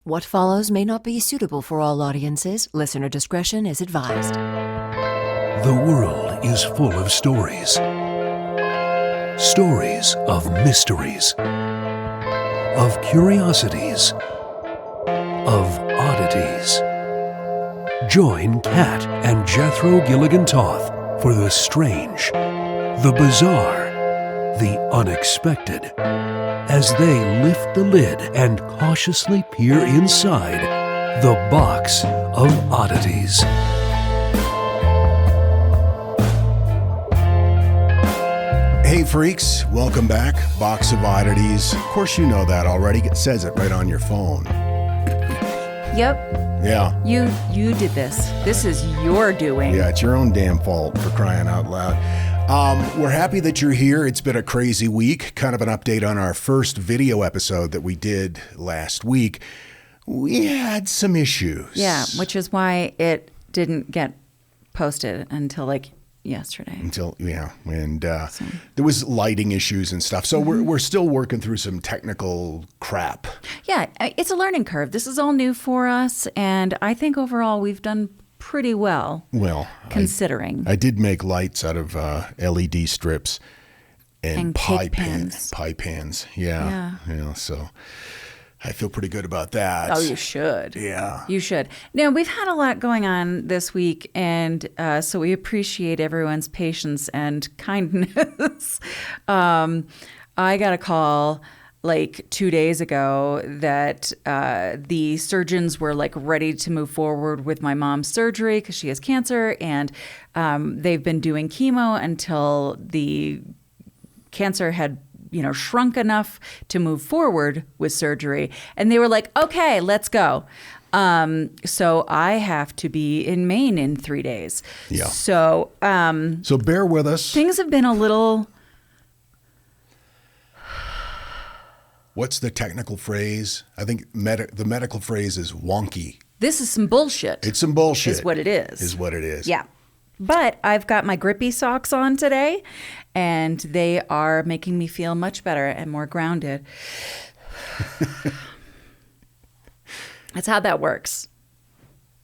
What follows may not be suitable for all audiences. Listener discretion is advised. The world is full of stories. Stories of mysteries, of curiosities, of oddities. Join Kat and Jethro Gilligan-Toth for the strange, the bizarre, the unexpected, as they lift the lid and cautiously peer inside the Box of Oddities. Hey freaks, welcome back. Box of Oddities. Of course you know that already. It says it right on your phone. Yep. Yeah. You did this. This is your doing. Yeah, it's your own damn fault, for crying out loud. We're happy that you're here. It's been a crazy week. Kind of an update on our first video episode that we did last week. We had some issues. Yeah, which is why it didn't get posted until like yesterday. And there was lighting issues and stuff. So we're still working through some technical crap. Yeah, it's a learning curve. This is all new for us, and I think overall we've done pretty well. Well, considering I did make lights out of LED strips and pie pans. Yeah. So I feel pretty good about that. Oh, you should. Yeah. You should. Now, we've had a lot going on this week, and so we appreciate everyone's patience and kindness. I got a call like 2 days ago that the surgeons were like ready to move forward with my mom's surgery because she has cancer, and they've been doing chemo until the cancer had shrunk enough to move forward with surgery. And they were like, okay, let's go. So I have to be in Maine in 3 days. Yeah. So bear with us. Things have been a little... What's the technical phrase? I think the medical phrase is wonky. This is some bullshit. It's some bullshit. Is what it is. Is what it is. Yeah. But I've got my grippy socks on today, and they are making me feel much better and more grounded. That's how that works.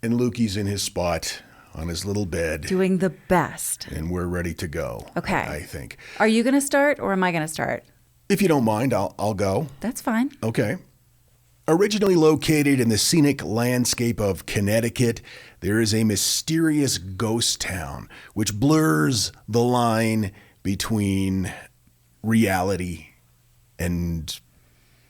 And Lukey's in his spot on his little bed. Doing the best. And we're ready to go. Okay. I think. Are you going to start or am I going to start? If you don't mind, I'll go. That's fine. Okay. Originally located in the scenic landscape of Connecticut, there is a mysterious ghost town which blurs the line between reality and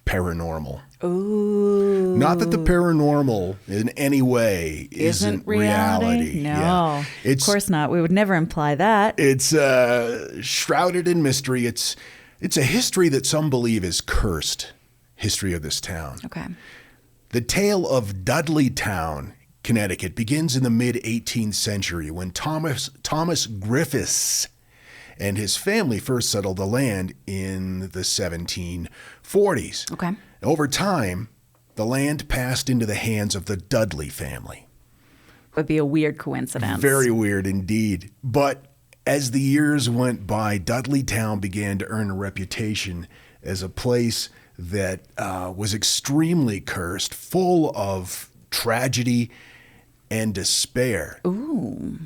paranormal. Ooh. Not that the paranormal in any way isn't reality. No, yeah. Of course not. We would never imply that. It's shrouded in mystery. It's a history that some believe is cursed. History of this town. Okay. The tale of Dudleytown, Connecticut, begins in the mid-18th century when Thomas Griffiths and his family first settled the land in the 1740s. Okay. Over time, the land passed into the hands of the Dudley family. Would be a weird coincidence. Very weird indeed. But as the years went by, Dudleytown began to earn a reputation as a place that was extremely cursed, full of tragedy and despair. Ooh.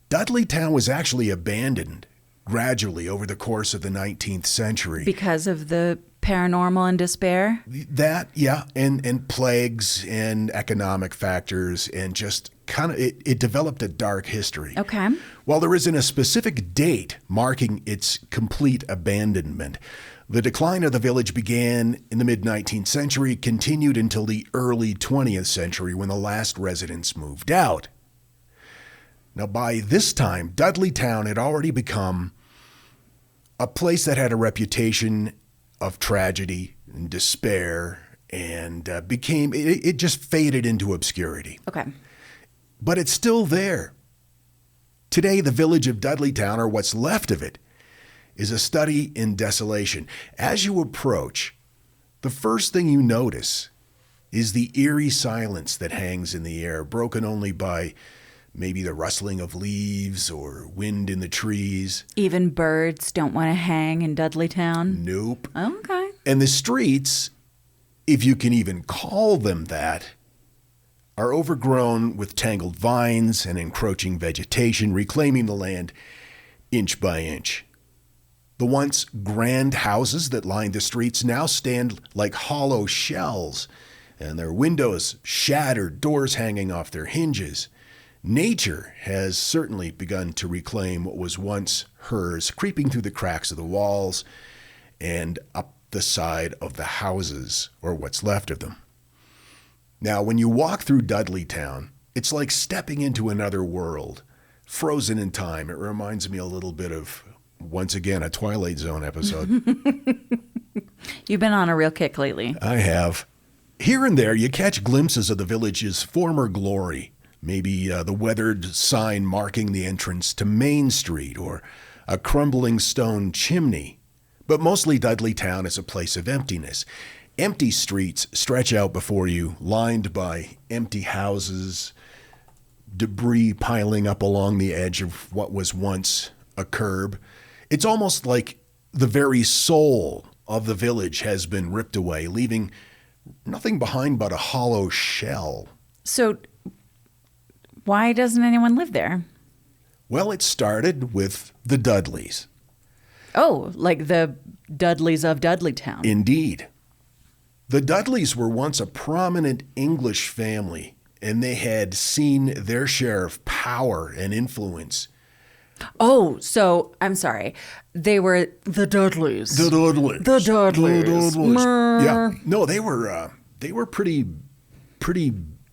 Dudleytown was actually abandoned gradually over the course of the 19th century. Because of the paranormal and despair? That, yeah, and plagues and economic factors, and just kind of, it developed a dark history. Okay. While there isn't a specific date marking its complete abandonment, the decline of the village began in the mid-19th century, continued until the early 20th century when the last residents moved out. Now, by this time, Dudleytown had already become a place that had a reputation of tragedy and despair, and it just faded into obscurity. Okay. But it's still there. Today, the village of Dudleytown, or what's left of it, is a study in desolation. As you approach, the first thing you notice is the eerie silence that hangs in the air, broken only by maybe the rustling of leaves or wind in the trees. Even birds don't want to hang in Dudleytown? Nope. Okay. And the streets, if you can even call them that, are overgrown with tangled vines and encroaching vegetation, reclaiming the land inch by inch. The once grand houses that lined the streets now stand like hollow shells, and their windows shattered, doors hanging off their hinges. Nature has certainly begun to reclaim what was once hers, creeping through the cracks of the walls and up the side of the houses, or what's left of them. Now, when you walk through Dudleytown, it's like stepping into another world, frozen in time. It reminds me a little bit of, once again, a Twilight Zone episode. You've been on a real kick lately. I have. Here and there, you catch glimpses of the village's former glory. Maybe the weathered sign marking the entrance to Main Street, or a crumbling stone chimney. But mostly Dudleytown is a place of emptiness. Empty streets stretch out before you, lined by empty houses, debris piling up along the edge of what was once a curb. It's almost like the very soul of the village has been ripped away, leaving nothing behind but a hollow shell. So why doesn't anyone live there? Well, it started with the Dudleys. Oh, like the Dudleys of Dudleytown. Indeed. The Dudleys were once a prominent English family, and they had seen their share of power and influence. Oh, so I'm sorry. They were the Dudleys. The Dudleys. The Dudleys. The Dudleys. Yeah. No, they were pretty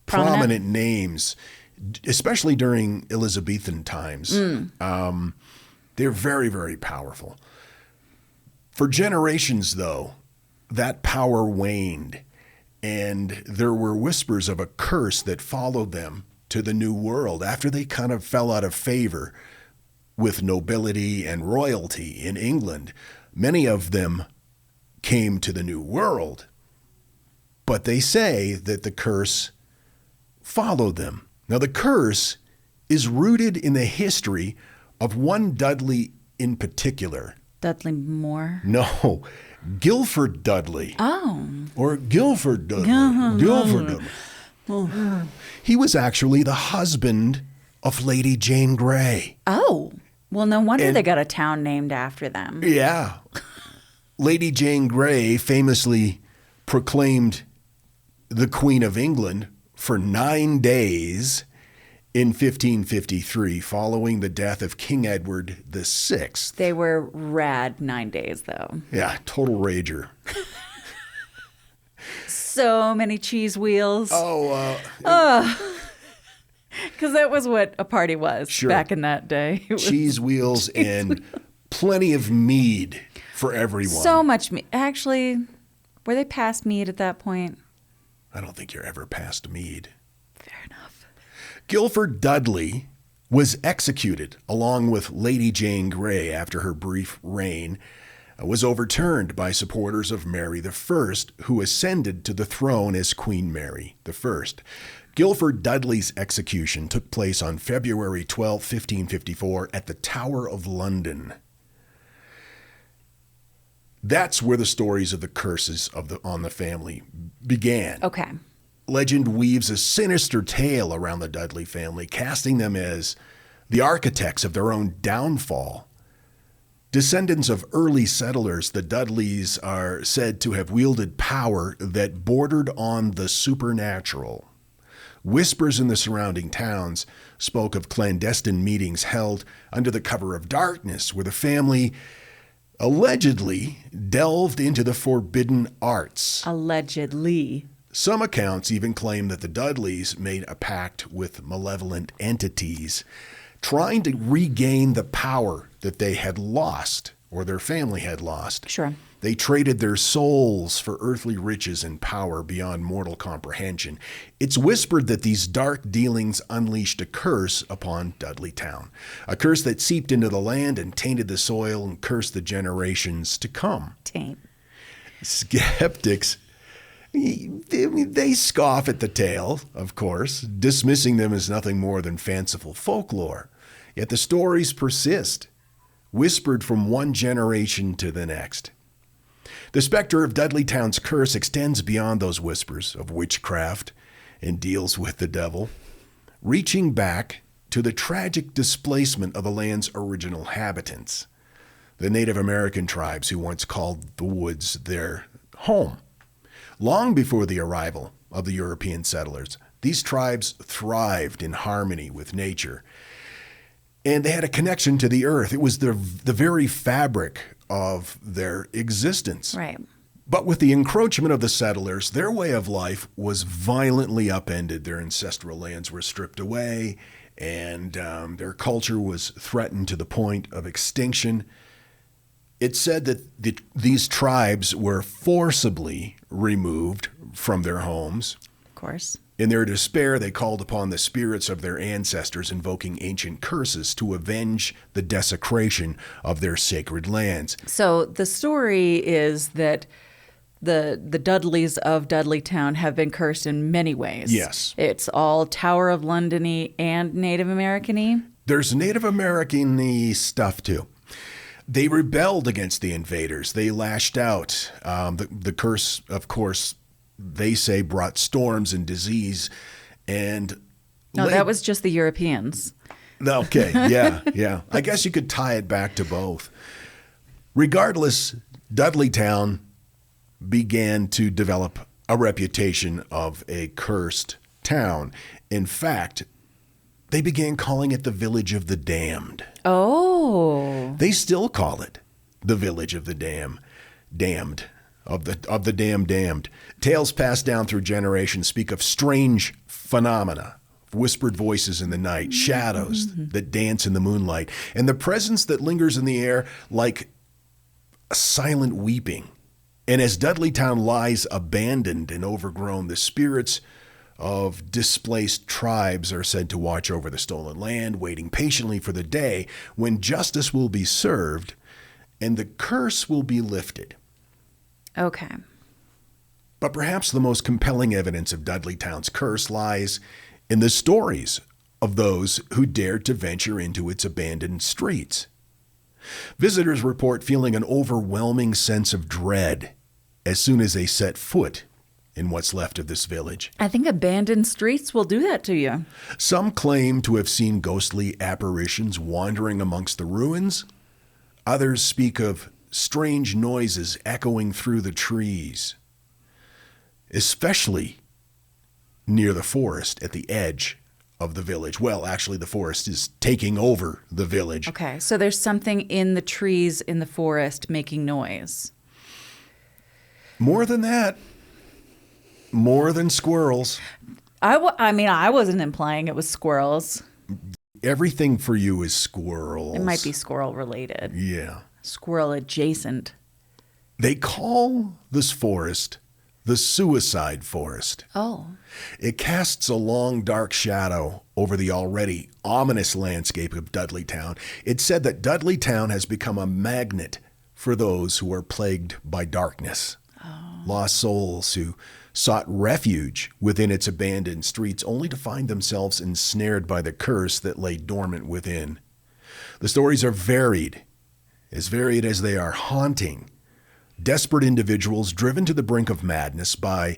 prominent names, especially during Elizabethan times. They're very, very powerful. For generations, though, that power waned, and there were whispers of a curse that followed them to the New World after they kind of fell out of favor with nobility and royalty in England. Many of them came to the New World, but they say that the curse followed them. Now, the curse is rooted in the history of one Dudley in particular. Dudley Moore? No, Guilford Dudley. Oh. Or Guilford Dudley. Guilford Dudley. He was actually the husband of Lady Jane Grey. Oh. Well, no wonder they got a town named after them. Yeah. Lady Jane Grey famously proclaimed the Queen of England for 9 days in 1553, following the death of King Edward VI. They were rad 9 days, though. Yeah, total rager. So many cheese wheels. Oh, Because that was what a party was Sure. back in that day. It was cheese wheels and plenty of mead for everyone. so much meat. Actually, were they past meat at that point? I don't think you're ever past mead. Fair enough. Guilford Dudley was executed along with Lady Jane Grey after her brief reign was overturned by supporters of Mary I, who ascended to the throne as Queen Mary I. Guilford Dudley's execution took place on February 12, 1554, at the Tower of London. That's where the stories of the curses on the family began. Okay. Legend weaves a sinister tale around the Dudley family, casting them as the architects of their own downfall. Descendants of early settlers, the Dudleys are said to have wielded power that bordered on the supernatural. Whispers in the surrounding towns spoke of clandestine meetings held under the cover of darkness, where the family allegedly delved into the forbidden arts. Allegedly. Some accounts even claim that the Dudleys made a pact with malevolent entities, trying to regain the power that they had lost, or their family had lost. Sure. They traded their souls for earthly riches and power beyond mortal comprehension. It's whispered that these dark dealings unleashed a curse upon Dudleytown, a curse that seeped into the land and tainted the soil and cursed the generations to come. Taint. Skeptics, they scoff at the tale, of course, dismissing them as nothing more than fanciful folklore. Yet the stories persist, whispered from one generation to the next. The specter of Dudleytown's curse extends beyond those whispers of witchcraft and deals with the devil, reaching back to the tragic displacement of the land's original inhabitants, the Native American tribes who once called the woods their home. Long before the arrival of the European settlers, these tribes thrived in harmony with nature, and they had a connection to the earth. It was the very fabric of their existence. Right. But with the encroachment of the settlers, their way of life was violently upended. Their ancestral lands were stripped away, and their culture was threatened to the point of extinction. It's said that these tribes were forcibly removed from their homes. Of course. In their despair, they called upon the spirits of their ancestors, invoking ancient curses to avenge the desecration of their sacred lands. So the story is that the Dudleys of Dudleytown have been cursed in many ways. Yes. It's all Tower of London-y and Native American-y. There's Native American-y stuff, too. They rebelled against the invaders. They lashed out. The curse, of course, they say brought storms and disease. And No, that was just the Europeans. Okay, yeah. I guess you could tie it back to both. Regardless, Dudleytown began to develop a reputation of a cursed town. In fact, they began calling it the Village of the Damned. Oh. They still call it the Village of the Damned, of the damned. Tales passed down through generations speak of strange phenomena, whispered voices in the night, shadows that dance in the moonlight, and the presence that lingers in the air like a silent weeping. And as Dudleytown lies abandoned and overgrown, the spirits of displaced tribes are said to watch over the stolen land, waiting patiently for the day when justice will be served and the curse will be lifted. Okay. But perhaps the most compelling evidence of Dudleytown's curse lies in the stories of those who dared to venture into its abandoned streets. Visitors report feeling an overwhelming sense of dread as soon as they set foot in what's left of this village. I think abandoned streets will do that to you. Some claim to have seen ghostly apparitions wandering amongst the ruins. Others speak of strange noises echoing through the trees, especially near the forest at the edge of the village. Well, actually, the forest is taking over the village. Okay, so there's something in the trees in the forest making noise. More than that. More than squirrels. I mean, I wasn't implying it was squirrels. Everything for you is squirrels. It might be squirrel related. Yeah. Squirrel adjacent. They call this forest the Suicide Forest. Oh. It casts a long, dark shadow over the already ominous landscape of Dudleytown. It's said that Dudleytown has become a magnet for those who are plagued by darkness. Oh. Lost souls who sought refuge within its abandoned streets only to find themselves ensnared by the curse that lay dormant within. The stories are varied as they are haunting. Desperate individuals driven to the brink of madness by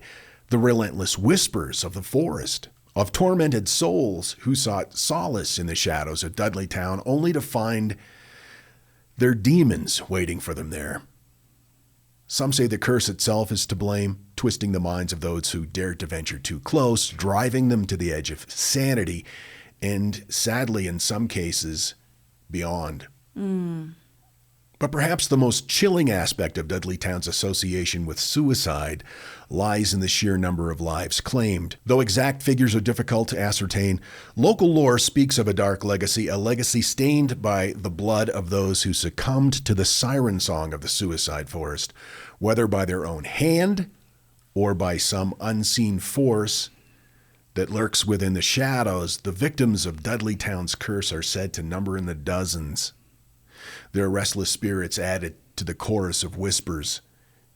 the relentless whispers of the forest, of tormented souls who sought solace in the shadows of Dudleytown only to find their demons waiting for them there. Some say the curse itself is to blame, twisting the minds of those who dared to venture too close, driving them to the edge of sanity, and sadly, in some cases, beyond. But perhaps the most chilling aspect of Dudleytown's association with suicide lies in the sheer number of lives claimed. Though exact figures are difficult to ascertain, local lore speaks of a dark legacy, a legacy stained by the blood of those who succumbed to the siren song of the Suicide Forest, whether by their own hand or by some unseen force that lurks within the shadows. The victims of Dudleytown's curse are said to number in the dozens. Their restless spirits added to the chorus of whispers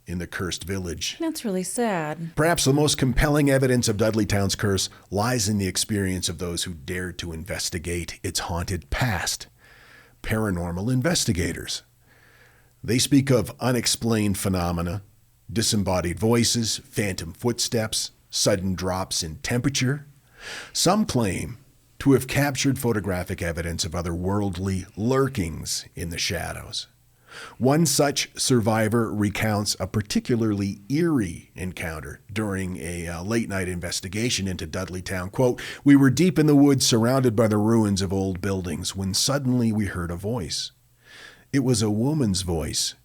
in the cursed village. That's really sad. Perhaps the most compelling evidence of Dudleytown's curse lies in the experience of those who dared to investigate its haunted past. Paranormal investigators. They speak of unexplained phenomena, disembodied voices, phantom footsteps, sudden drops in temperature. Some claim to have captured photographic evidence of otherworldly lurkings in the shadows. One such survivor recounts a particularly eerie encounter during a late-night investigation into Dudleytown. Quote, "We were deep in the woods surrounded by the ruins of old buildings when suddenly we heard a voice. It was a woman's voice,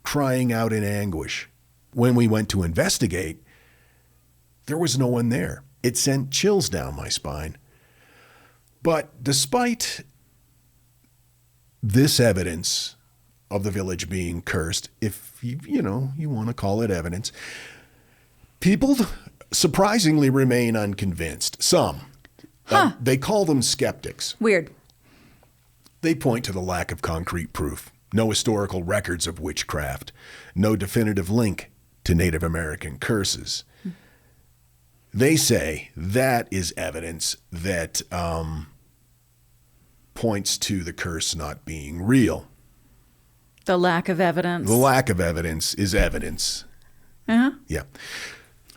crying out in anguish. When we went to investigate, there was no one there. It sent chills down my spine. But despite this evidence of the village being cursed, if you want to call it evidence, people surprisingly remain unconvinced. Some. They call them skeptics. Weird. They point to the lack of concrete proof, no historical records of witchcraft, no definitive link to Native American curses. They say that is evidence that points to the curse not being real. The lack of evidence. The lack of evidence is evidence. Uh-huh. Yeah.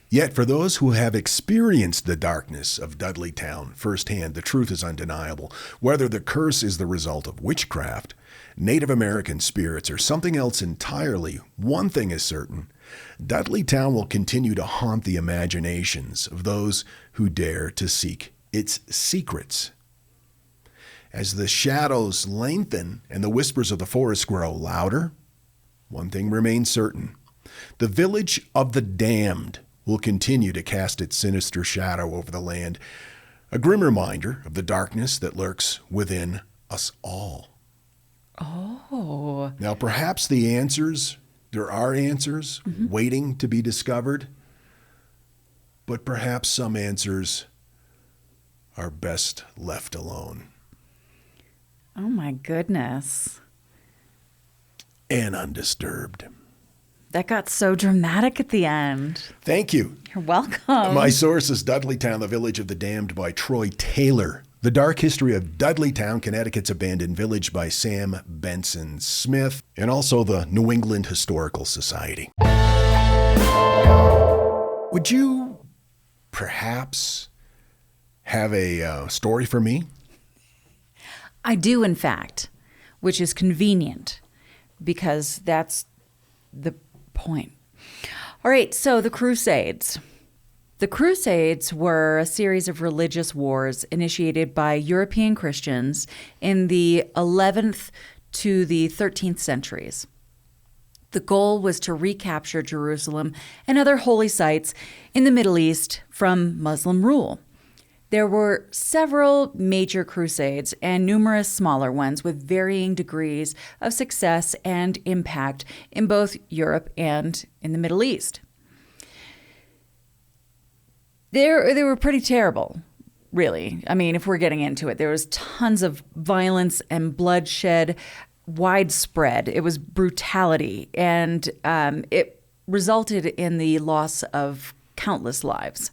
Yet for those who have experienced the darkness of Dudleytown firsthand, the truth is undeniable. Whether the curse is the result of witchcraft, Native American spirits, or something else entirely, one thing is certain: Dudleytown will continue to haunt the imaginations of those who dare to seek its secrets. As the shadows lengthen and the whispers of the forest grow louder, one thing remains certain: the village of the damned will continue to cast its sinister shadow over the land, a grim reminder of the darkness that lurks within us all. Oh. Now, perhaps there are answers waiting to be discovered, but perhaps some answers are best left alone. Oh my goodness. And undisturbed. That got so dramatic at the end. Thank you. You're welcome. My source is Dudleytown, the Village of the Damned by Troy Taylor. The Dark History of Dudleytown, Connecticut's Abandoned Village by Sam Benson Smith. And also the New England Historical Society. Would you perhaps have a story for me? I do, in fact, which is convenient because that's the point. All right, so the Crusades. The Crusades were a series of religious wars initiated by European Christians in the 11th to the 13th centuries. The goal was to recapture Jerusalem and other holy sites in the Middle East from Muslim rule. There were several major crusades and numerous smaller ones with varying degrees of success and impact in both Europe and in the Middle East. They were pretty terrible, really. I mean, if we're getting into it, there was tons of violence and bloodshed, widespread. It was brutality, and it resulted in the loss of countless lives.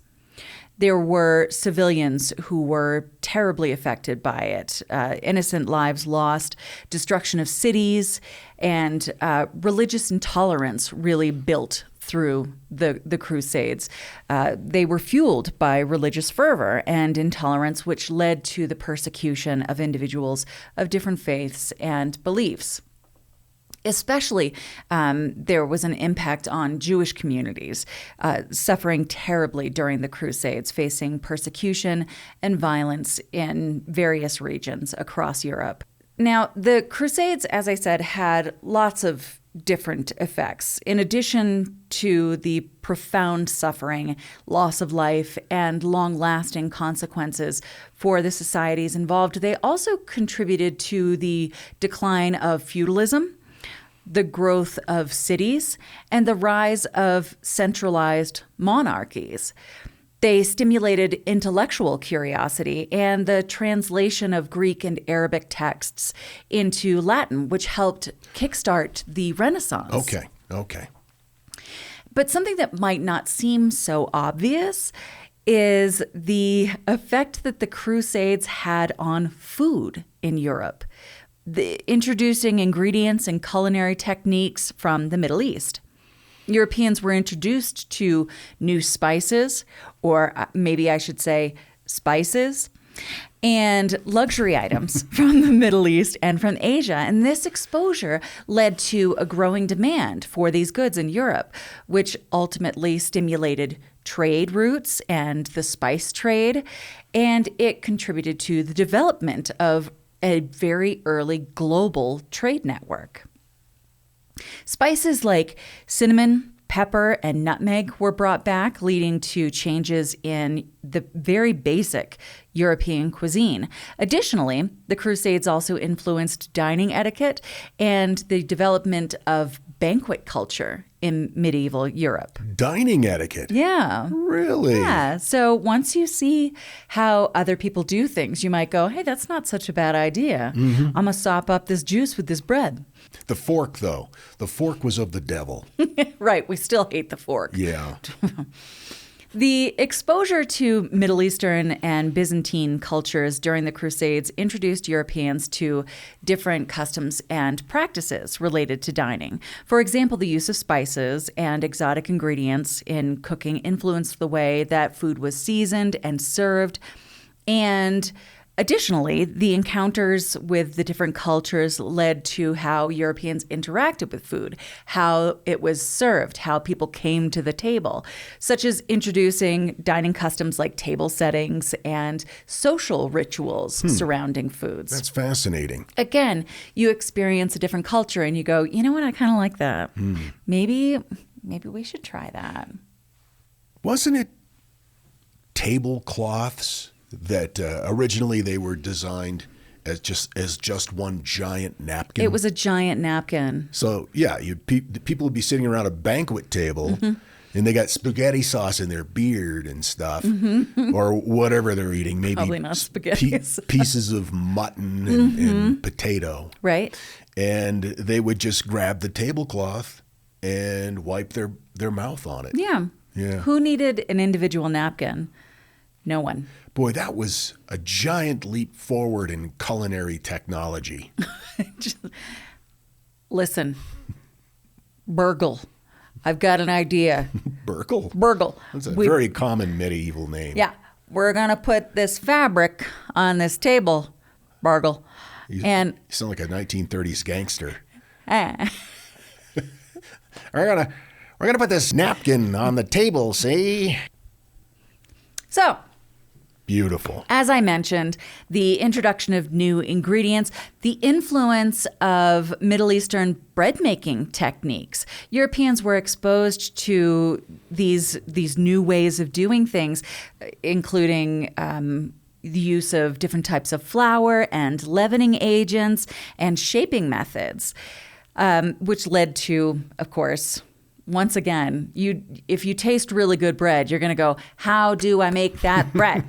There were civilians who were terribly affected by it, innocent lives lost, destruction of cities, and religious intolerance really built through the Crusades. They were fueled by religious fervor and intolerance, which led to the persecution of individuals of different faiths and beliefs. Especially, there was an impact on Jewish communities, suffering terribly during the Crusades, facing persecution and violence in various regions across Europe. Now, the Crusades, as I said, had lots of different effects. In addition to the profound suffering, loss of life, and long-lasting consequences for the societies involved, they also contributed to the decline of feudalism, the growth of cities, and the rise of centralized monarchies. They stimulated intellectual curiosity and the translation of Greek and Arabic texts into Latin, which helped kickstart the Renaissance. Okay. But something that might not seem so obvious is the effect that the Crusades had on food in Europe. introducing ingredients and culinary techniques from the Middle East. Europeans were introduced to new spices, or maybe I should say spices, and luxury items from the Middle East and from Asia. And this exposure led to a growing demand for these goods in Europe, which ultimately stimulated trade routes and the spice trade. And it contributed to the development of a very early global trade network. Spices like cinnamon, pepper, and nutmeg were brought back, leading to changes in the very basic European cuisine. Additionally, the Crusades also influenced dining etiquette and the development of banquet culture in medieval Europe. Dining etiquette? Yeah. Really? Yeah. So once you see how other people do things, you might go, hey, that's not such a bad idea. I'm going to sop up this juice with this bread. The fork, though. The fork was of the devil. Right. We still hate the fork. Yeah. The exposure to Middle Eastern and Byzantine cultures during the Crusades introduced Europeans to different customs and practices related to dining. For example, the use of spices and exotic ingredients in cooking influenced the way that food was seasoned and served. And additionally, the encounters with the different cultures led to how Europeans interacted with food, how it was served, how people came to the table, such as introducing dining customs like table settings and social rituals surrounding foods. That's fascinating. Again, you experience a different culture and you go, you know what, I kind of like that. Maybe we should try that. Wasn't it tablecloths that originally they were designed as just one giant napkin? It was a giant napkin. So yeah, people would be sitting around a banquet table, and they got spaghetti sauce in their beard and stuff, or whatever they're eating. Maybe Probably not spaghetti sauce. Pieces of mutton and potato, Right? and they would just grab the tablecloth and wipe their mouth on it. Yeah. Yeah. Who needed an individual napkin? No one. Boy, that was a giant leap forward in culinary technology. Listen, Burgle. I've got an idea. Burgle? Burgle. That's a very common medieval name. Yeah. We're going to put this fabric on this table, Burgle. You sound like a 1930s gangster. Ah. We're gonna put this napkin on the table, see? So, Beautiful. as I mentioned, the introduction of new ingredients, the influence of Middle Eastern bread making techniques. Europeans were exposed to these new ways of doing things, including the use of different types of flour and leavening agents and shaping methods, which led to, of course, once again, if you taste really good bread, you're going to go, how do I make that bread?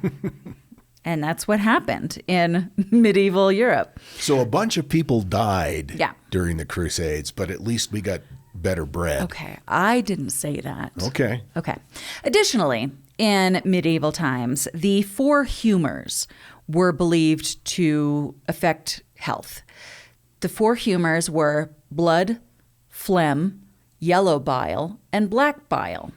And that's what happened in medieval Europe. So a bunch of people died Yeah. during the Crusades, but at least we got better bread. Okay, I didn't say that. Okay. Okay. Additionally, in medieval times, the four humors were believed to affect health. The four humors were blood, phlegm, yellow bile, and black bile.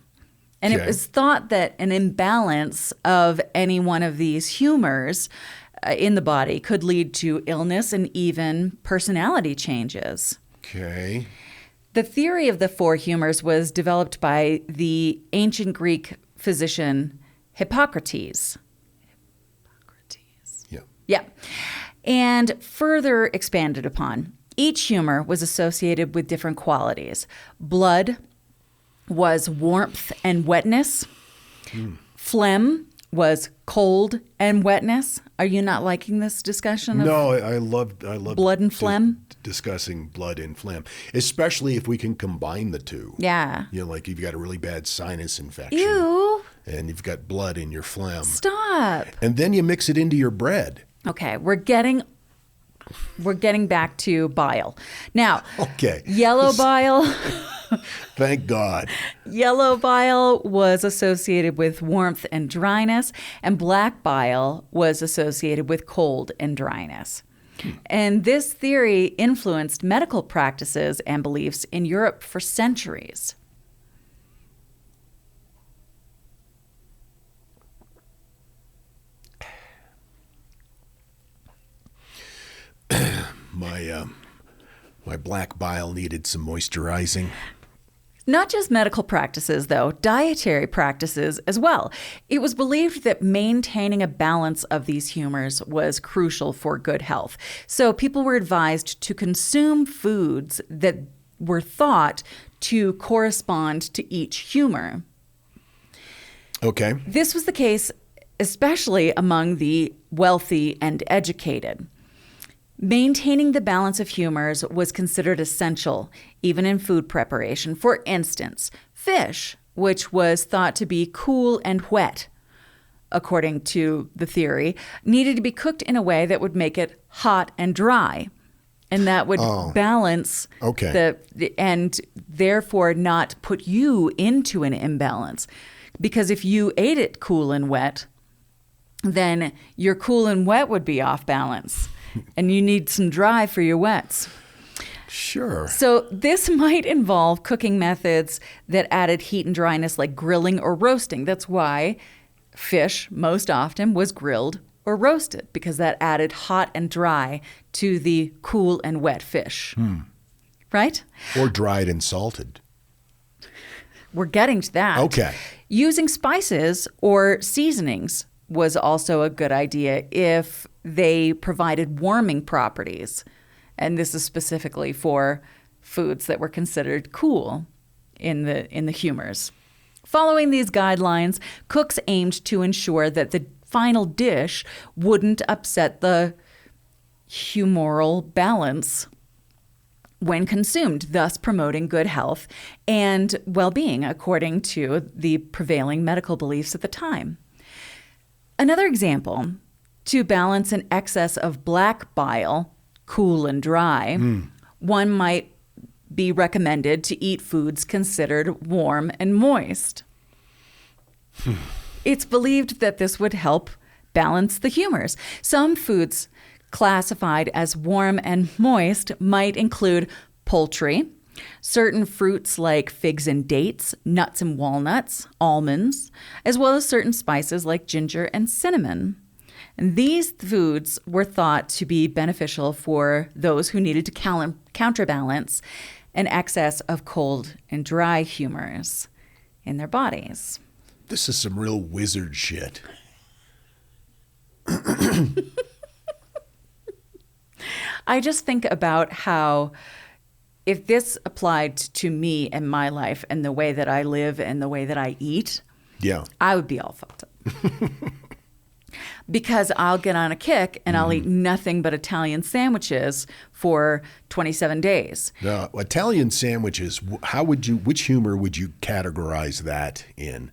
And Okay. it was thought that an imbalance of any one of these humors in the body could lead to illness and even personality changes. Okay. The theory of the four humors was developed by the ancient Greek physician Hippocrates. Yeah. Yeah. And further expanded upon. Each humor was associated with different qualities. Blood was warmth and wetness. Phlegm was cold and wetness. Are you not liking this discussion of No, I love blood and phlegm? Discussing blood and phlegm, especially if we can combine the two. Yeah. You know, like you've got a really bad sinus infection. Ew. And you've got blood in your phlegm. Stop. And then you mix it into your bread. Okay, we're getting back to bile. Now, Okay. yellow bile, Thank God. yellow bile was associated with warmth and dryness, and black bile was associated with cold and dryness. And this theory influenced medical practices and beliefs in Europe for centuries. My black bile needed some moisturizing. Not just medical practices, though, dietary practices as well. It was believed that maintaining a balance of these humors was crucial for good health. So people were advised to consume foods that were thought to correspond to each humor. Okay. This was the case especially among the wealthy and educated. Maintaining the balance of humors was considered essential, even in food preparation. For instance, fish, which was thought to be cool and wet, according to the theory, needed to be cooked in a way that would make it hot and dry. And that would balance and therefore not put you into an imbalance. Because if you ate it cool and wet, then your cool and wet would be off balance. And you need some dry for your wets. Sure. So this might involve cooking methods that added heat and dryness, like grilling or roasting. That's why fish most often was grilled or roasted, because that added hot and dry to the cool and wet fish. Right? Or dried and salted. We're getting to that. Okay. Using spices or seasonings was also a good idea if they provided warming properties. And this is specifically for foods that were considered cool in the humors. Following these guidelines, cooks aimed to ensure that the final dish wouldn't upset the humoral balance when consumed, thus promoting good health and well-being according to the prevailing medical beliefs at the time. Another example, to balance an excess of black bile, cool and dry, one might be recommended to eat foods considered warm and moist. It's believed that this would help balance the humors. Some foods classified as warm and moist might include poultry, certain fruits like figs and dates, nuts and walnuts, almonds, as well as certain spices like ginger and cinnamon. And these foods were thought to be beneficial for those who needed to counterbalance an excess of cold and dry humors in their bodies. This is some real wizard shit. I just think about how if this applied to me and my life and the way that I live and the way that I eat, I would be all fucked up. Because I'll get on a kick and I'll eat nothing but Italian sandwiches for 27 days. Now, Italian sandwiches, which humor would you categorize that in?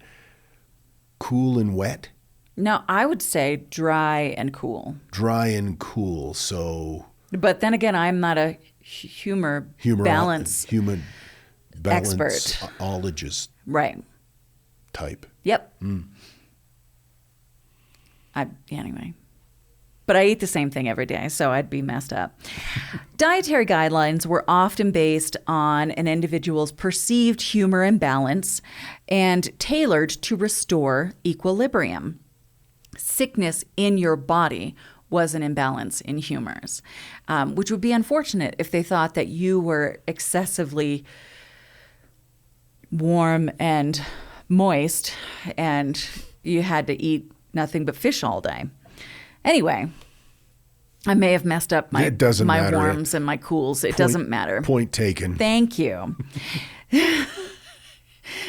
Cool and wet? No, I would say dry and cool. Dry and cool, so... But then again, I'm not a human balance expert. Right. Type. Yep. Anyway. But I eat the same thing every day, so I'd be messed up. Dietary guidelines were often based on an individual's perceived humor and balance and tailored to restore equilibrium. Sickness in your body was an imbalance in humors, which would be unfortunate if they thought that you were excessively warm and moist and you had to eat nothing but fish all day. Anyway, I may have messed up my warms and my cools. It doesn't matter. Point taken. Thank you.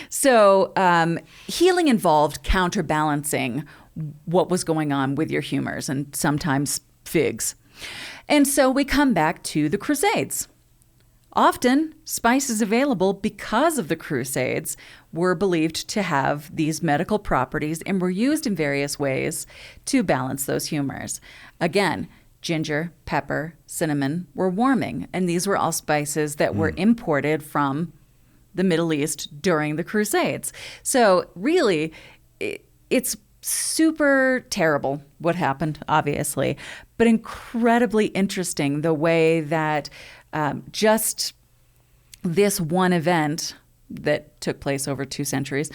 So healing involved counterbalancing what was going on with your humors and sometimes figs. And so we come back to the Crusades. Often, spices available because of the Crusades were believed to have these medical properties and were used in various ways to balance those humors. Again, ginger, pepper, cinnamon were warming, and these were all spices that were imported from the Middle East during the Crusades. So really, it's super terrible what happened, obviously, but incredibly interesting the way that just this one event that took place over 2 centuries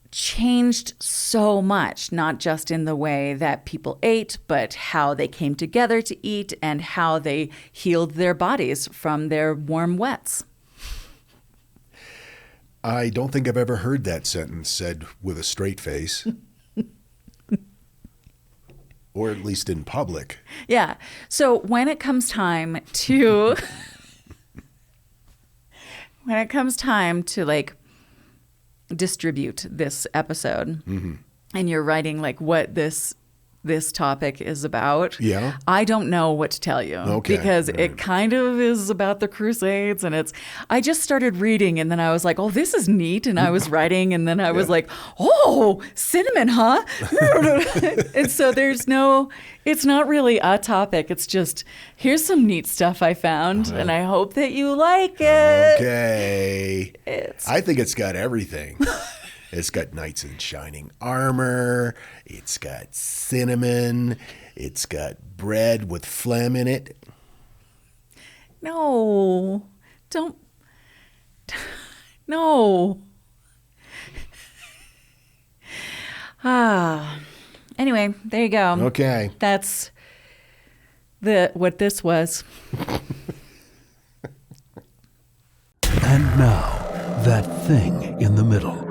changed so much, not just in the way that people ate, but how they came together to eat and how they healed their bodies from their warm wets. I don't think I've ever heard that sentence said with a straight face. Or at least in public. Yeah. So when it comes time to like distribute this episode, and you're writing like what this topic is about, I don't know what to tell you, because it kind of is about the Crusades, and I just started reading, and then I was like, oh, this is neat, and I was writing, and then I was like, oh, cinnamon, huh? And so it's not really a topic, it's just, here's some neat stuff I found, and I hope that you like it. Okay. I think it's got everything. It's got knights in shining armor. It's got cinnamon. It's got bread with phlegm in it. No, don't. No. Anyway, there you go. Okay. That's what this was. And now, that thing in the middle.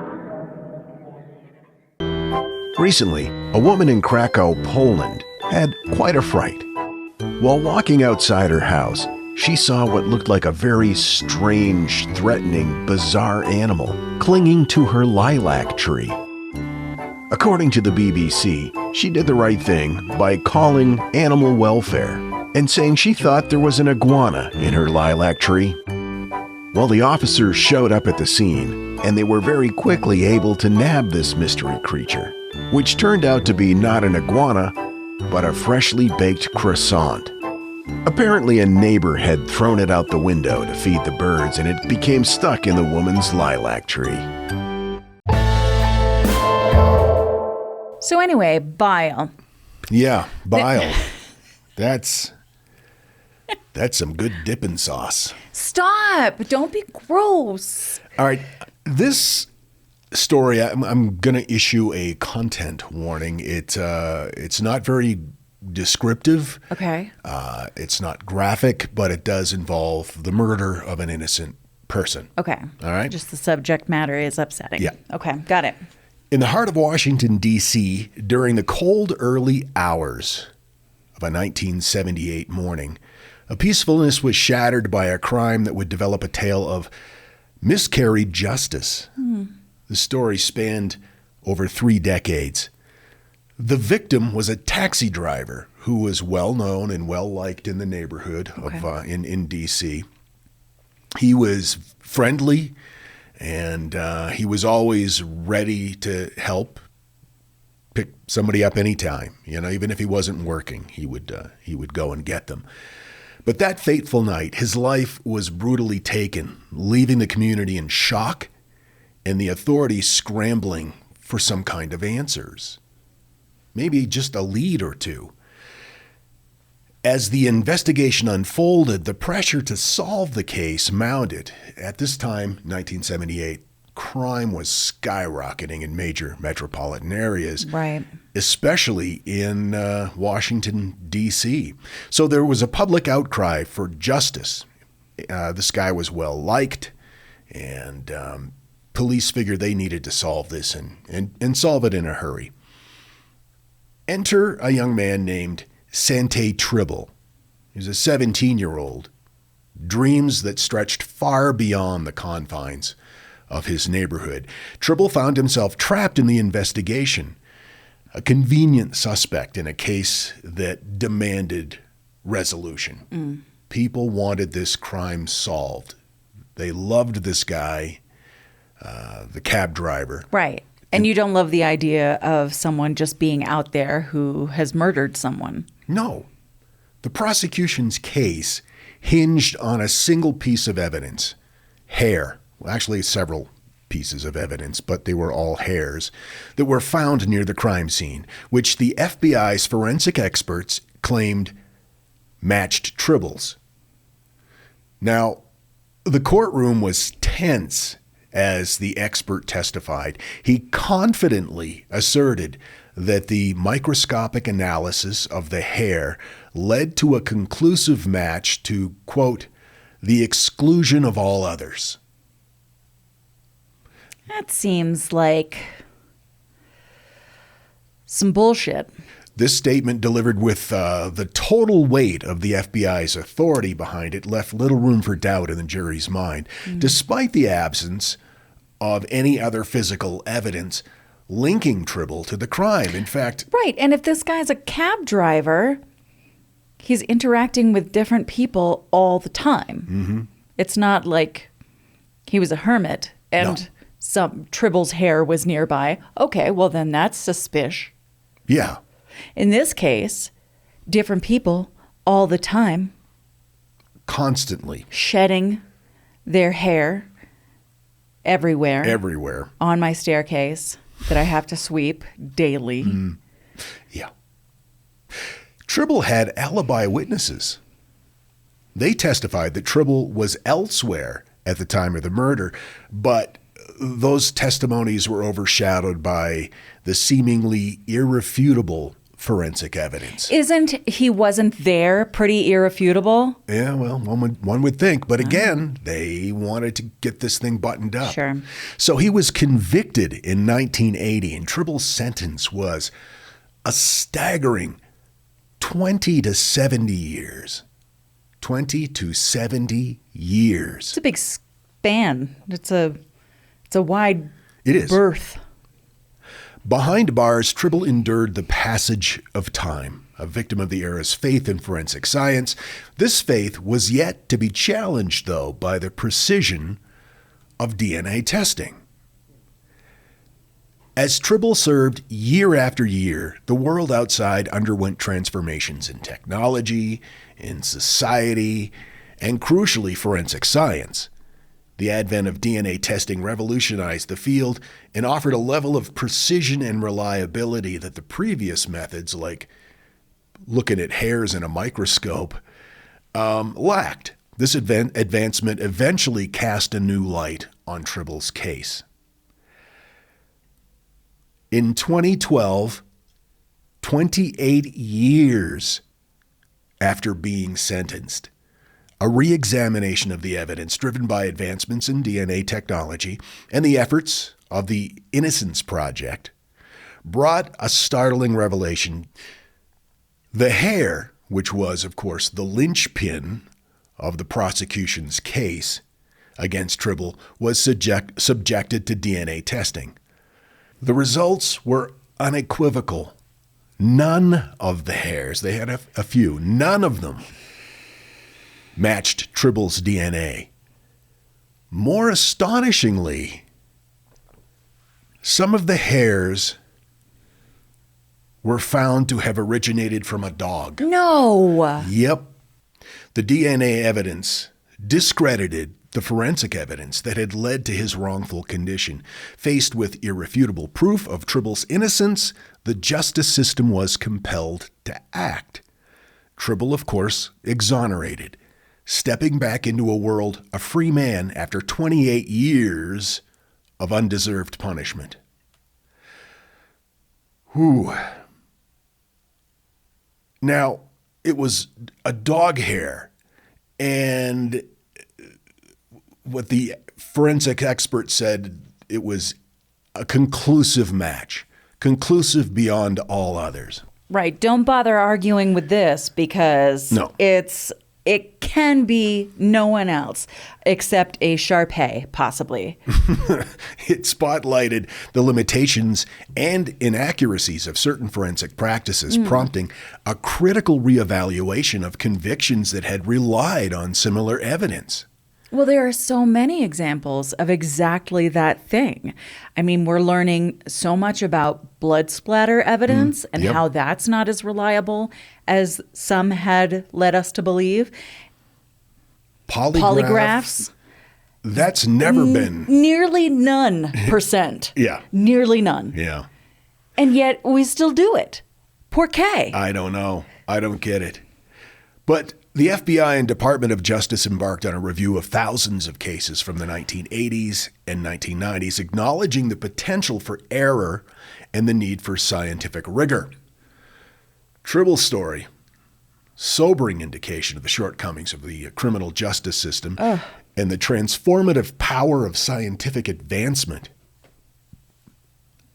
Recently, a woman in Krakow, Poland, had quite a fright. While walking outside her house, she saw what looked like a very strange, threatening, bizarre animal clinging to her lilac tree. According to the BBC, she did the right thing by calling animal welfare and saying she thought there was an iguana in her lilac tree. Well, the officers showed up at the scene, and they were very quickly able to nab this mystery creature, which turned out to be not an iguana, but a freshly baked croissant. Apparently, a neighbor had thrown it out the window to feed the birds, and it became stuck in the woman's lilac tree. So anyway, bile. Yeah, bile. That's some good dipping sauce. Stop! Don't be gross. All right, this story, I'm going to issue a content warning. It's not very descriptive. Okay. It's not graphic, but it does involve the murder of an innocent person. Okay. All right. Just the subject matter is upsetting. Yeah. Okay, got it. In the heart of Washington, D.C., during the cold early hours of a 1978 morning, a peacefulness was shattered by a crime that would develop a tale of miscarried justice. The story spanned over 3 decades. The victim was a taxi driver who was well known and well liked in the neighborhood of in D.C. He was friendly, and he was always ready to help pick somebody up anytime. You know, even if he wasn't working, he would go and get them. But that fateful night, his life was brutally taken, leaving the community in shock and the authorities scrambling for some kind of answers. Maybe just a lead or two. As the investigation unfolded, the pressure to solve the case mounted. At this time, 1978, crime was skyrocketing in major metropolitan areas, Right. especially in Washington, D.C. So there was a public outcry for justice. This guy was well liked, and police figured they needed to solve this and solve it in a hurry. Enter a young man named Santae Tribble. He was a 17-year-old. Dreams that stretched far beyond the confines of his neighborhood. Tribble found himself trapped in the investigation, a convenient suspect in a case that demanded resolution. People wanted this crime solved. They loved this guy, the cab driver. Right. And you don't love the idea of someone just being out there who has murdered someone. No. The prosecution's case hinged on a single piece of evidence, hair. Well, actually, several pieces of evidence, but they were all hairs that were found near the crime scene, which the FBI's forensic experts claimed matched Tribble's. Now, the courtroom was tense as the expert testified. He confidently asserted that the microscopic analysis of the hair led to a conclusive match to, quote, the exclusion of all others. That seems like some bullshit. This statement, delivered with the total weight of the FBI's authority behind it, left little room for doubt in the jury's mind, despite the absence of any other physical evidence linking Tribble to the crime. In fact... Right, and if this guy's a cab driver, he's interacting with different people all the time. Mm-hmm. It's not like he was a hermit and some Tribble's hair was nearby. Okay, well then that's suspicious. Yeah. In this case, different people all the time. Constantly. Shedding their hair everywhere. Everywhere. On my staircase that I have to sweep daily. Yeah. Tribble had alibi witnesses. They testified that Tribble was elsewhere at the time of the murder, but those testimonies were overshadowed by the seemingly irrefutable forensic evidence. Isn't he wasn't there pretty irrefutable? Yeah, well, one would think. But again, they wanted to get this thing buttoned up. Sure. So he was convicted in 1980, and Tribble's sentence was a staggering 20 to 70 years. 20 to 70 years. It's a big span. It's a wide berth. Behind bars, Tribble endured the passage of time. A victim of the era's faith in forensic science, this faith was yet to be challenged, though, by the precision of DNA testing. As Tribble served year after year, the world outside underwent transformations in technology, in society, and crucially, forensic science. The advent of DNA testing revolutionized the field and offered a level of precision and reliability that the previous methods, like looking at hairs in a microscope, lacked. This advancement eventually cast a new light on Tribble's case. In 2012, 28 years after being sentenced, a re-examination of the evidence driven by advancements in DNA technology and the efforts of the Innocence Project brought a startling revelation. The hair, which was, of course, the linchpin of the prosecution's case against Tribble, was subjected to DNA testing. The results were unequivocal. None of the hairs, they had a few, none of them matched Tribble's DNA. More astonishingly, some of the hairs were found to have originated from a dog. No. Yep. The DNA evidence discredited the forensic evidence that had led to his wrongful condition. Faced with irrefutable proof of Tribble's innocence, the justice system was compelled to act. Tribble, of course, exonerated, stepping back into a world a free man after 28 years of undeserved punishment. Whew. Now, it was a dog hair, and what the forensic expert said, it was a conclusive match, conclusive beyond all others. Right. Don't bother arguing with this because it can be no one else except a Shar-Pei, possibly. It spotlighted the limitations and inaccuracies of certain forensic practices, prompting a critical reevaluation of convictions that had relied on similar evidence. Well, there are so many examples of exactly that thing. I mean, we're learning so much about blood splatter evidence and how that's not as reliable as some had led us to believe. Polygraphs. That's never been. Nearly none %. Yeah. Nearly none. Yeah. And yet we still do it. Por qué? I don't know. I don't get it. But the FBI and Department of Justice embarked on a review of thousands of cases from the 1980s and 1990s, acknowledging the potential for error and the need for scientific rigor. Tribble's story, sobering indication of the shortcomings of the criminal justice system and the transformative power of scientific advancement.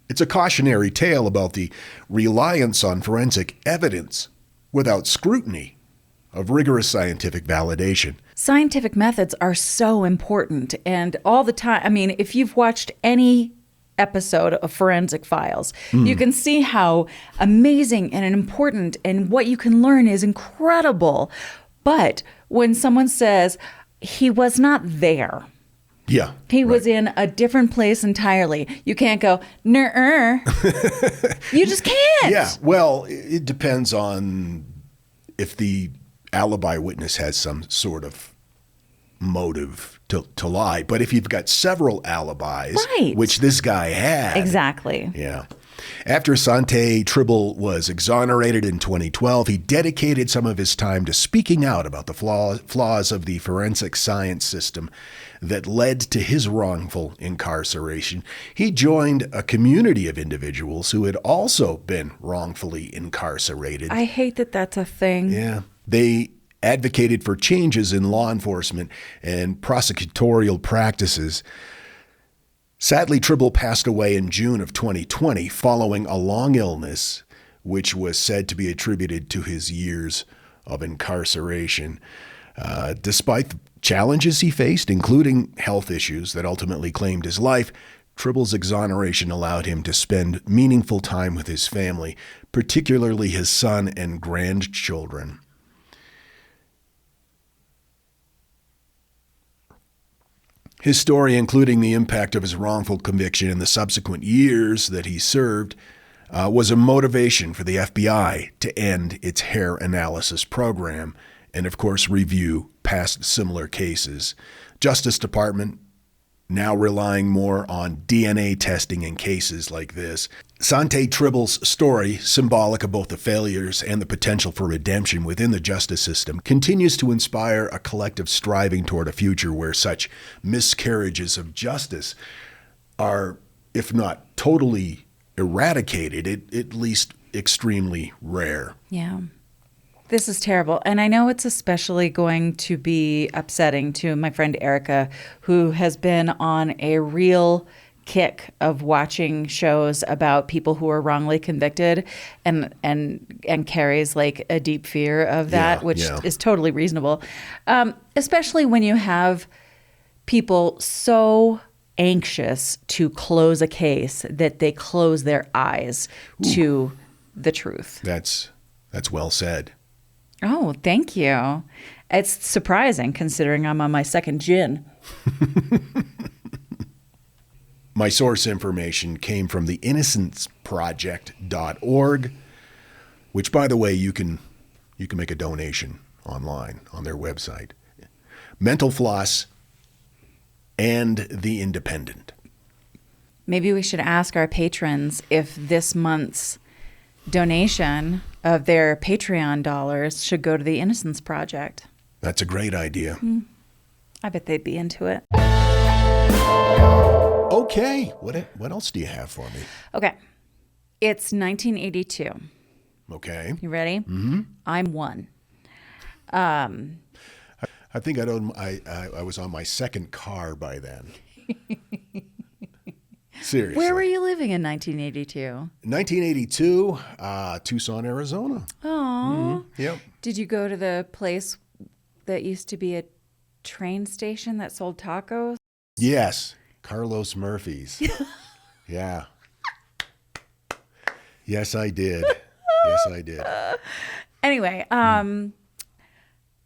It's a cautionary tale about the reliance on forensic evidence without scrutiny of rigorous scientific validation. Scientific methods are so important. And all the time, I mean, if you've watched any episode of Forensic Files, you can see how amazing and important and what you can learn is incredible. But when someone says, he was not there. Yeah. He was in a different place entirely. You can't go, nuh-uh. You just can't. Yeah. Well, it depends on if the alibi witness has some sort of motive to lie. But if you've got several alibis, Right. which this guy had. Exactly. Yeah. After Santae Tribble was exonerated in 2012, he dedicated some of his time to speaking out about the flaws of the forensic science system that led to his wrongful incarceration. He joined a community of individuals who had also been wrongfully incarcerated. I hate that that's a thing. Yeah. They advocated for changes in law enforcement and prosecutorial practices. Sadly, Tribble passed away in June of 2020 following a long illness, which was said to be attributed to his years of incarceration. Despite the challenges he faced, including health issues that ultimately claimed his life, Tribble's exoneration allowed him to spend meaningful time with his family, particularly his son and grandchildren. His story, including the impact of his wrongful conviction and the subsequent years that he served, was a motivation for the FBI to end its hair analysis program and, of course, review past similar cases. Justice Department now relying more on DNA testing in cases like this. Santae Tribble's story, symbolic of both the failures and the potential for redemption within the justice system, continues to inspire a collective striving toward a future where such miscarriages of justice are, if not totally eradicated, at least extremely rare. Yeah. This is terrible. And I know it's especially going to be upsetting to my friend Erica, who has been on a real kick of watching shows about people who are wrongly convicted and carries like a deep fear of that, which is totally reasonable. Especially when you have people so anxious to close a case that they close their eyes to the truth. That's well said. Oh, thank you. It's surprising considering I'm on my second gin. My source information came from the innocenceproject.org, which, by the way, you can make a donation online on their website. Mental Floss and The Independent. Maybe we should ask our patrons if this month's donation of their Patreon dollars should go to the Innocence Project. That's a great idea. I bet they'd be into it. Okay, what else do you have for me? Okay. It's 1982. Okay. You ready? Mm-hmm. I'm one. I think I was on my second car by then. Seriously. Where were you living in 1982? 1982, Tucson, Arizona. Oh. Yep. Did you go to the place that used to be a train station that sold tacos? Yes. Carlos Murphy's. Yeah. Yes, I did. Yes, I did. Anyway,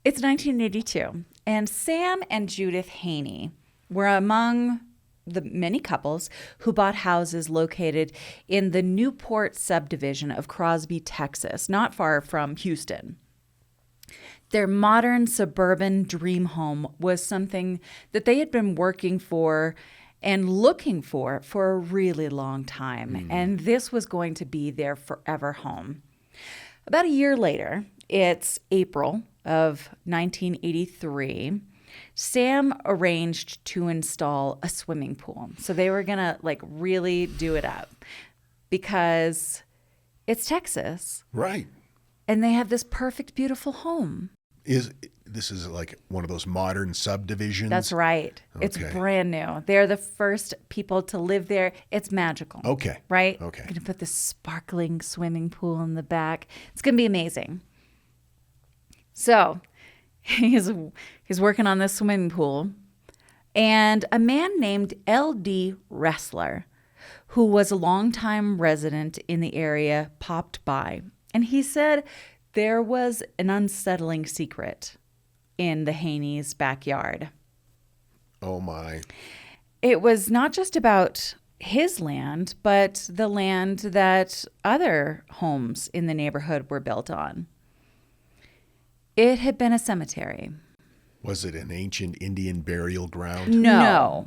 it's 1982, and Sam and Judith Haney were among the many couples who bought houses located in the Newport subdivision of Crosby, Texas, not far from Houston. Their modern suburban dream home was something that they had been working for and looking for a really long time. And this was going to be their forever home. About a year later, it's April of 1983, Sam arranged to install a swimming pool. So they were going to really do it up because it's Texas. Right. And they have this perfect, beautiful home. This is like one of those modern subdivisions? That's right. Okay. It's brand new. They're the first people to live there. It's magical. Okay. Right? Okay. Going to put this sparkling swimming pool in the back. It's going to be amazing. So he's working on this swimming pool, and a man named L.D. Wrestler, who was a longtime resident in the area, popped by. And he said there was an unsettling secret in the Haney's backyard. Oh, my. It was not just about his land, but the land that other homes in the neighborhood were built on. It had been a cemetery. Was it an ancient Indian burial ground? No.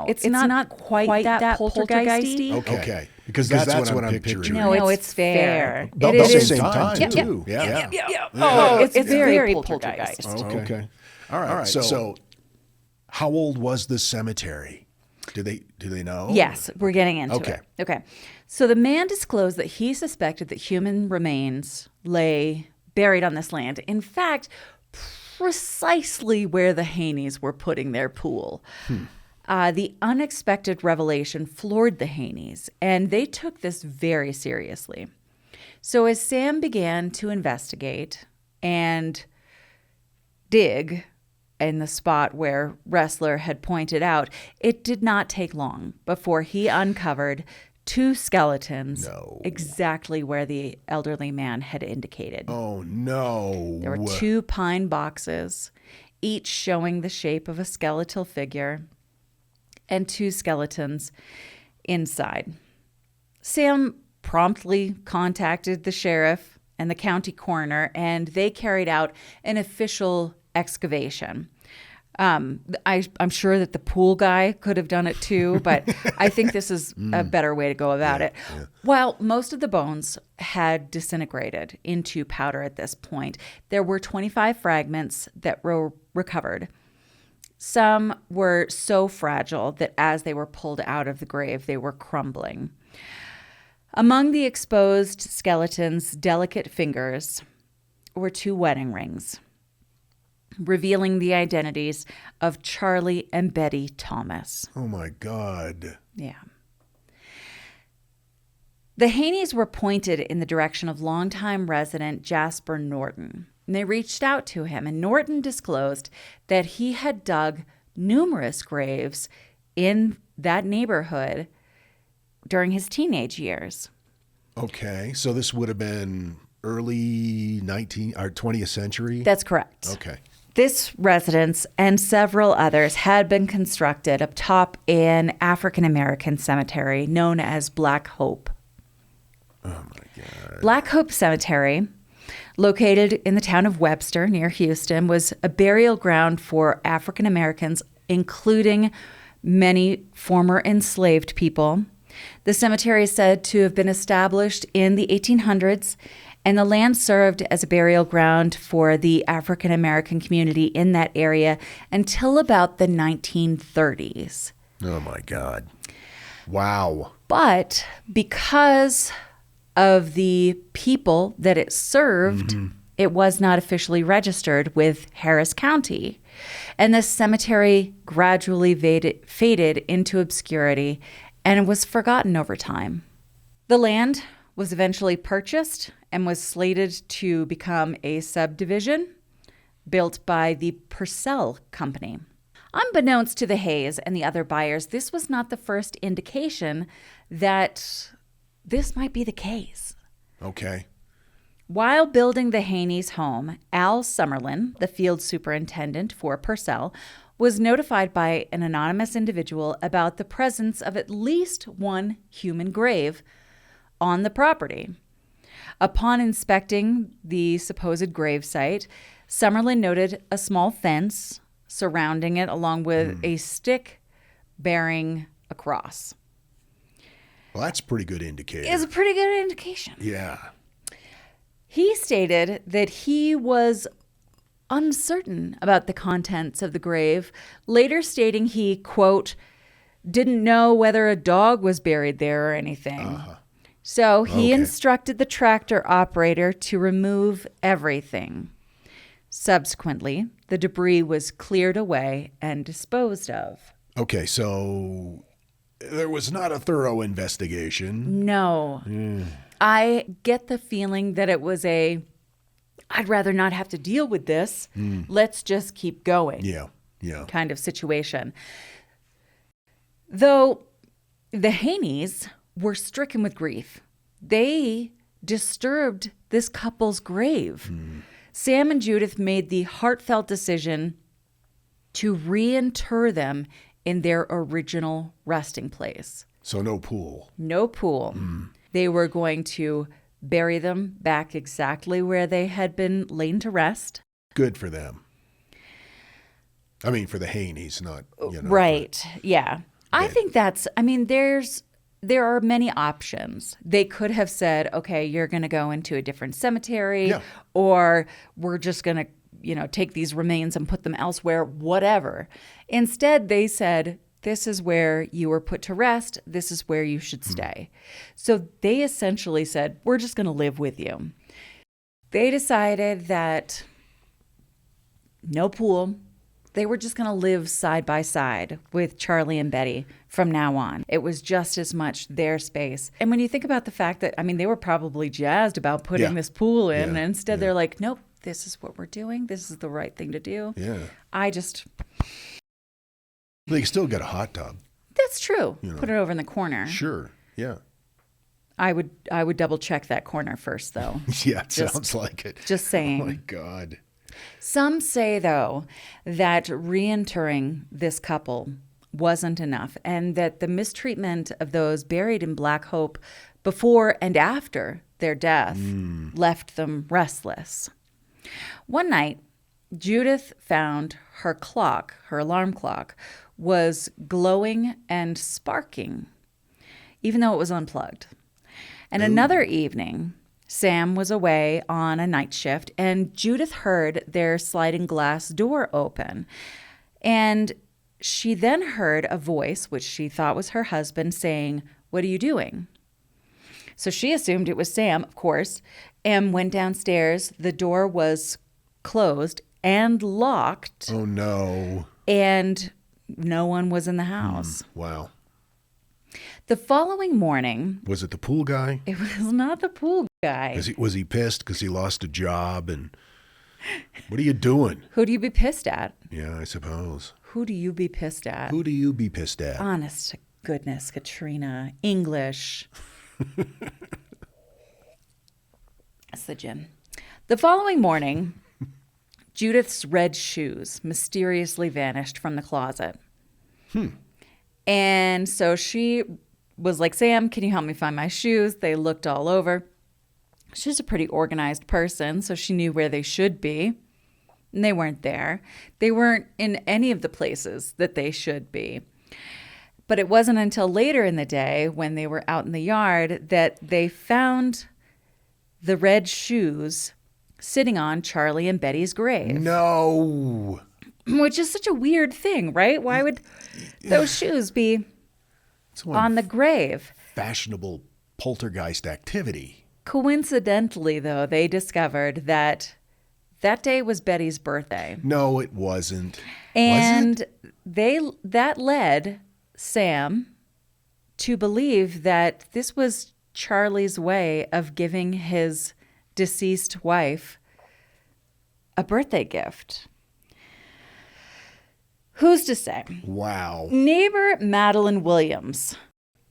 It's not quite that poltergeisty. Okay. Because that's what I'm picturing. No, it's fair. About It the is same time, too. Yeah. Yeah. Oh, it's very poltergeist. Okay. All right. So how old was this cemetery? Do they know? Yes, we're getting into Okay. it. Okay. So the man disclosed that he suspected that human remains lay buried on this land. In fact, precisely where the Haneys were putting their pool. The unexpected revelation floored the Haneys, and they took this very seriously. So as Sam began to investigate and dig in the spot where Wrestler had pointed out, it did not take long before he uncovered two skeletons exactly where the elderly man had indicated. Oh, no. There were two pine boxes, each showing the shape of a skeletal figure, and two skeletons inside. Sam promptly contacted the sheriff and the county coroner, and they carried out an official excavation. I'm sure that the pool guy could have done it too, but I think this is a better way to go about it. Yeah. While most of the bones had disintegrated into powder at this point, there were 25 fragments that were recovered. Some were so fragile that as they were pulled out of the grave, they were crumbling. Among the exposed skeletons' delicate fingers were two wedding rings, revealing the identities of Charlie and Betty Thomas. Oh, my God. Yeah. The Haneys were pointed in the direction of longtime resident Jasper Norton. And they reached out to him, and Norton disclosed that he had dug numerous graves in that neighborhood during his teenage years. Okay. So this would have been early 20th century? That's correct. Okay. This residence and several others had been constructed up top an African-American cemetery known as Black Hope. Oh, my God. Black Hope Cemetery, located in the town of Webster near Houston, was a burial ground for African-Americans, including many former enslaved people. The cemetery is said to have been established in the 1800s, and the land served as a burial ground for the African-American community in that area until about the 1930s. Oh, my God. Wow. But because of the people that it served, it was not officially registered with Harris County. And the cemetery gradually faded into obscurity and was forgotten over time. The land was eventually purchased and was slated to become a subdivision built by the Purcell Company. Unbeknownst to the Hayes and the other buyers, this was not the first indication that this might be the case. Okay. While building the Haney's home, Al Summerlin, the field superintendent for Purcell, was notified by an anonymous individual about the presence of at least one human grave on the property. Upon inspecting the supposed grave site, Summerlin noted a small fence surrounding it, along with a stick bearing a cross. Well, that's a pretty good indicator. It's a pretty good indication. Yeah. He stated that he was uncertain about the contents of the grave, later stating he, quote, didn't know whether a dog was buried there or anything. So he instructed the tractor operator to remove everything. Subsequently, the debris was cleared away and disposed of. Okay, so there was not a thorough investigation. No. I get the feeling that it was I'd rather not have to deal with this. Let's just keep going. Yeah. Kind of situation. Though the Haneys were stricken with grief. They disturbed this couple's grave. Sam and Judith made the heartfelt decision to reinter them in their original resting place. So no pool. No pool. They were going to bury them back exactly where they had been laid to rest. Good for them. I mean, for the Haneys, not, Right. Yeah. I think there are many options. They could have said, okay, you're going to go into a different cemetery, or we're just going to, take these remains and put them elsewhere, whatever. Instead, they said, this is where you were put to rest. This is where you should stay. So they essentially said, we're just going to live with you. They decided that no pool. They were just going to live side by side with Charlie and Betty from now on. It was just as much their space. And when you think about the fact that, they were probably jazzed about putting this pool in. And instead they're like, nope, this is what we're doing. This is the right thing to do. Yeah. They still got a hot tub. That's true. Put it over in the corner. Sure. Yeah. I would double check that corner first, though. Yeah, it sounds like it. Just saying. Oh, my God. Some say, though, that reinterring this couple wasn't enough, and that the mistreatment of those buried in Black Hope before and after their death left them restless. One night, Judith found her clock, her alarm clock, was glowing and sparking, even though it was unplugged. And another evening, Sam was away on a night shift, and Judith heard their sliding glass door open. And she then heard a voice, which she thought was her husband, saying, "What are you doing?" So she assumed it was Sam, of course, and went downstairs. The door was closed and locked. Oh, no. And no one was in the house. Wow. The following morning... Was it the pool guy? It was not the pool guy. Was he pissed because he lost a job? And what are you doing? Who do you be pissed at? Yeah, I suppose. Who do you be pissed at? Who do you be pissed at? Honest to goodness, Katrina. English. That's the gin. The following morning, Judith's red shoes mysteriously vanished from the closet. And so she was like, "Sam, can you help me find my shoes?" They looked all over. She's a pretty organized person, so she knew where they should be. And they weren't there. They weren't in any of the places that they should be. But it wasn't until later in the day, when they were out in the yard, that they found the red shoes sitting on Charlie and Betty's grave. No. Which is such a weird thing, right? Why would those shoes be on the grave? Fashionable poltergeist activity. Coincidentally, though, they discovered that day was Betty's birthday. No, it wasn't. And Was it? that led Sam to believe that this was Charlie's way of giving his deceased wife a birthday gift. Who's to say? Wow. Neighbor Madeline Williams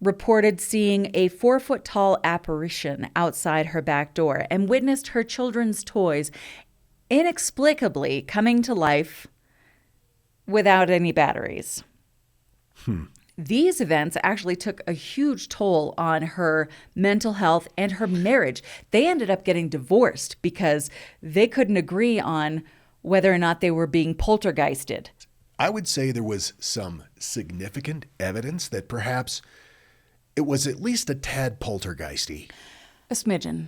reported seeing a 4-foot-tall apparition outside her back door and witnessed her children's toys inexplicably coming to life without any batteries. These events actually took a huge toll on her mental health and her marriage. They ended up getting divorced because they couldn't agree on whether or not they were being poltergeisted. I would say there was some significant evidence that perhaps it was at least a tad poltergeisty. A smidgen.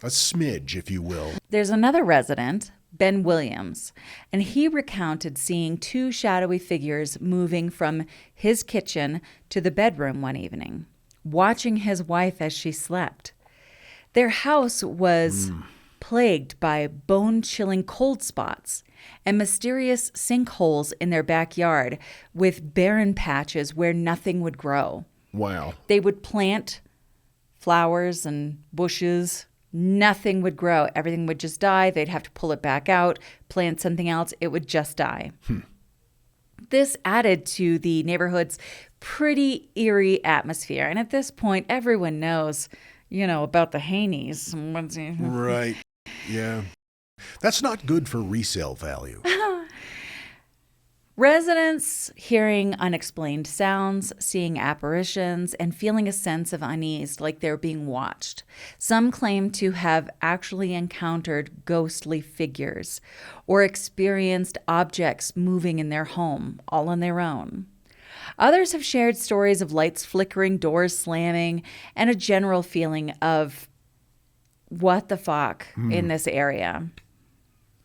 A smidge, if you will. There's another resident, Ben Williams, and he recounted seeing two shadowy figures moving from his kitchen to the bedroom one evening, watching his wife as she slept. Their house was plagued by bone-chilling cold spots and mysterious sinkholes in their backyard with barren patches where nothing would grow. Wow. They would plant flowers and bushes. Nothing would grow. Everything would just die. They'd have to pull it back out, plant something else. It would just die. This added to the neighborhood's pretty eerie atmosphere. And at this point, everyone knows, about the Haneys. Right. Yeah. That's not good for resale value. Residents hearing unexplained sounds, seeing apparitions, and feeling a sense of unease, like they're being watched. Some claim to have actually encountered ghostly figures or experienced objects moving in their home, all on their own. Others have shared stories of lights flickering, doors slamming, and a general feeling of what the fuck in this area.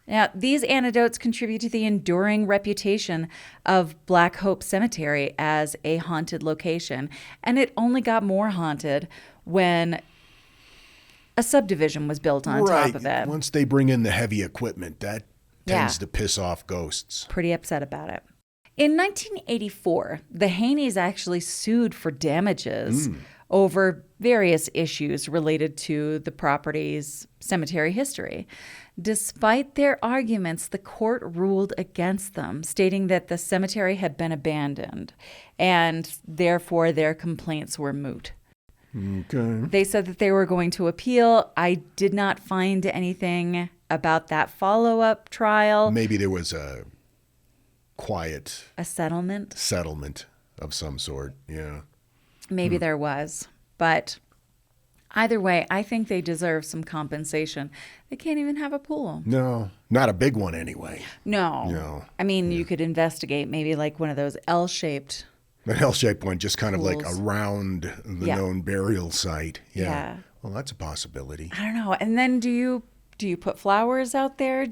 Now, these anecdotes contribute to the enduring reputation of Black Hope Cemetery as a haunted location, and it only got more haunted when a subdivision was built on top of it. Once they bring in the heavy equipment, that tends to piss off ghosts. Pretty upset about it. In 1984, the Haneys actually sued for damages over various issues related to the property's cemetery history. Despite their arguments, the court ruled against them, stating that the cemetery had been abandoned and therefore their complaints were moot. Okay. They said that they were going to appeal. I did not find anything about that follow-up trial. Maybe there was a quiet settlement of some sort. Yeah. Maybe there was, but either way, I think they deserve some compensation. They can't even have a pool. No, not a big one anyway. No. I mean, you could investigate maybe like one of those L-shaped. An L-shaped one, just kind pools. of like around the known burial site. Yeah. Well, that's a possibility. I don't know. And then do you put flowers out there?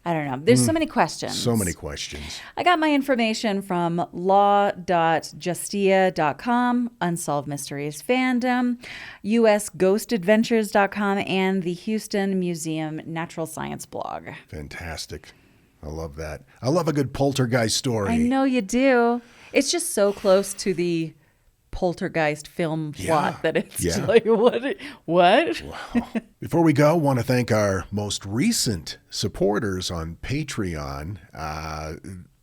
I don't know. There's so many questions. So many questions. I got my information from law.justia.com, Unsolved Mysteries Fandom, usghostadventures.com, and the Houston Museum Natural Science blog. Fantastic. I love that. I love a good poltergeist story. I know you do. It's just so close to the Poltergeist film plot that it's just like, what? Wow. Before we go, I want to thank our most recent supporters on Patreon.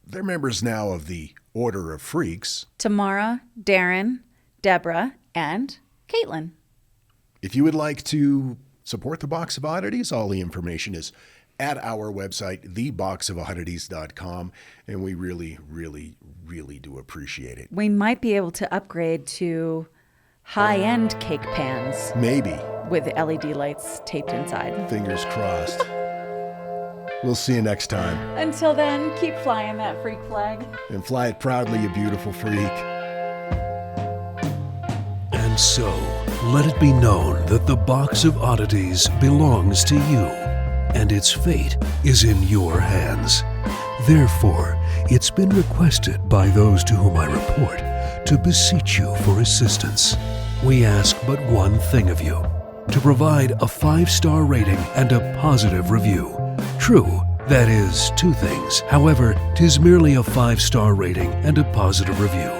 They're members now of the Order of Freaks. Tamara, Darren, Deborah, and Caitlin. If you would like to support the Box of Oddities, all the information is at our website, theboxofoddities.com, and we really, really, really do appreciate it. We might be able to upgrade to high-end cake pans. Maybe. With LED lights taped inside. Fingers crossed. We'll see you next time. Until then, keep flying that freak flag. And fly it proudly, you beautiful freak. And so, let it be known that the Box of Oddities belongs to you, and its fate is in your hands. Therefore, it's been requested by those to whom I report to beseech you for assistance. We ask but one thing of you, to provide a 5-star rating and a positive review. True, that is 2 things. However, 'tis merely a 5-star rating and a positive review.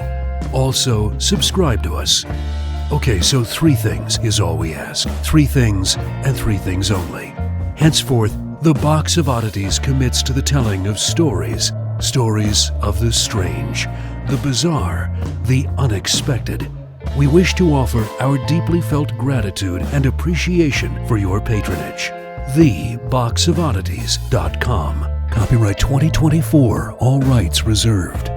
Also, subscribe to us. Okay, so 3 things is all we ask. 3 things and 3 things only. Henceforth, the Box of Oddities commits to the telling of stories. Stories of the strange, the bizarre, the unexpected. We wish to offer our deeply felt gratitude and appreciation for your patronage. TheBoxofOddities.com. Copyright 2024, all rights reserved.